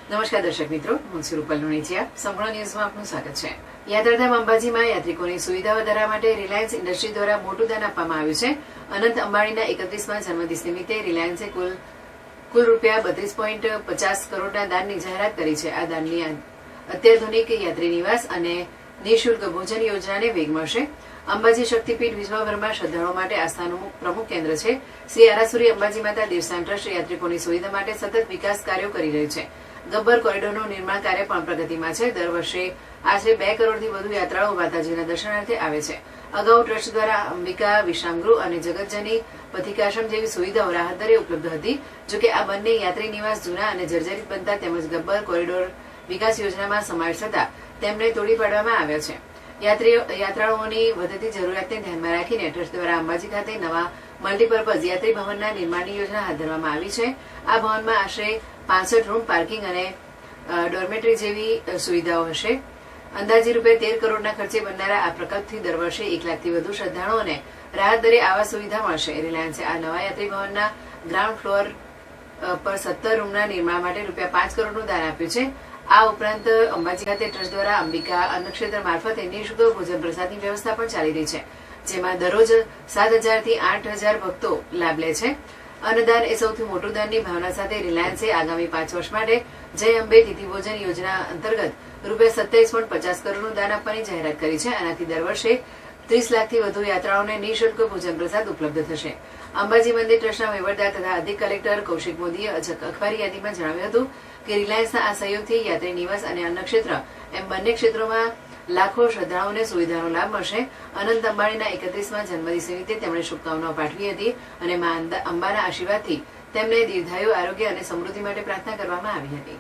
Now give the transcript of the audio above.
નમસ્કાર દર્શક મિત્રો, હું છું રૂપલ લુણીચિયા. સંપૂર્ણ ન્યૂઝમાં આપનું સ્વાગત છે. યાત્રાધામ અંબાજીમાં યાત્રિકોની સુવિધા વધારવા માટે રિલાયન્સ ઇન્ડસ્ટ્રી દ્વારા મોટું દાન આપવામાં આવ્યું છે. અનંત અંબાણીના 31મા જન્મદિવસ નિમિત્તે રિલાયન્સે કુલ રૂપિયા 32.50 કરોડના દાનની જાહેરાત કરી છે. આ દાનની અત્યાધુનિક યાત્રી નિવાસ અને નિઃશુલ્ક ભોજન યોજનાને વેગ મળશે. અંબાજી શક્તિપીઠ વિશ્વભરમાં શ્રદ્ધાળુઓ માટે આસ્થાનું પ્રમુખ કેન્દ્ર છે. શ્રી આરાસુરી અંબાજી માતા દેવસ્થાન ટ્રસ્ટ યાત્રિકોની સુવિધા માટે સતત વિકાસ કાર્યો કરી રહ્યું છે. ગબ્બર કોરિડોરનું નિર્માણ કાર્ય પણ પ્રગતિમાં છે. દર વર્ષે આશરે 2 કરોડથી વધુ યાત્રાળુઓ માતાજીના દર્શનાર્થે આવે છે. અગાઉ ટ્રસ્ટ દ્વારા અંબિકા વિશ્રામગૃહ અને જગતજની પથિકાશ્રમ જેવી સુવિધાઓ રાહત દરે ઉપલબ્ધ હતી. જોકે આ બંને યાત્રી નિવાસ જૂના અને જર્જરિત બનતા તેમજ ગબ્બર કોરિડોર વિકાસ યોજનામાં સમાવેશ થતા તેમને તોડી પાડવામાં આવ્યા છે. યાત્રાળુઓની વધતી જરૂરિયાતને ધ્યાનમાં રાખીને ટ્રસ્ટ દ્વારા અંબાજી ખાતે નવા મલ્ટીપર્પઝ યાત્રી ભવનના નિર્માણની યોજના હાથ ધરવામાં આવી છે. આ ભવનમાં આશરે 65 રૂમ, પાર્કિંગ અને ડોર્મેટરી જેવી સુવિધાઓ હશે. અંદાજે રૂપિયા 13 કરોડના ખર્ચે બનનારા આ પ્રકલ્પથી દર વર્ષે 1 લાખથી વધુ શ્રદ્ધાળુઓને રાહત દરે આવાસ સુવિધા મળશે. રિલાયન્સે આ નવા યાત્રી ભવનના ગ્રાઉન્ડ ફ્લોર પર 17 રૂમના નિર્માણ માટે રૂપિયા 5 કરોડનું દાન આપ્યું છે. આ ઉપરાંત અંબાજી ખાતે ટ્રસ્ટ દ્વારા અંબિકા અન્નક્ષેત્ર મારફતે નિઃશુલ્ક ભોજન પ્રસાદની વ્યવસ્થા પણ ચાલી રહી છે, જેમાં દરરોજ 7,000 થી 8,000 ભક્તો લાભ લે છે. અન્નદાન એ સૌથી મોટું દાનની ભાવના સાથે રિલાયન્સે આગામી 5 વર્ષ માટે જય અંબે તિથિ ભોજન યોજના અંતર્ગત રૂપિયા 27.50 કરોડનું દાન આપવાની જાહેરાત કરી છે. આનાથી દર વર્ષે 30 લાખથી વધુ યાત્રાઓને નિઃશુલ્ક ભોજન પ્રસાદ ઉપલબ્ધ થશે. અંબાજી મંદિર ટ્રસ્ટના વહીવટદાર તથા અધિક કલેક્ટર કૌશિક મોદીએ અખબારી યાદીમાં જણાવ્યું હતું કે રિલાયન્સના આ સહયોગથી યાત્રી નિવાસ અને અન્નક્ષેત્ર એમ બંને ક્ષેત્રોમાં લાખો શ્રદ્ધાળુઓને સુવિધાનો લાભ મળશે. અનંત અંબાણીના 31મા જન્મદિવસ નિમિત્તે તેમણે શુભકામનાઓ પાઠવી હતી અને મા અંબાના આશીર્વાદથી તેમને દીર્ઘાયુ, આરોગ્ય અને સમૃદ્ધિ માટે પ્રાર્થના કરવામાં આવી હતી.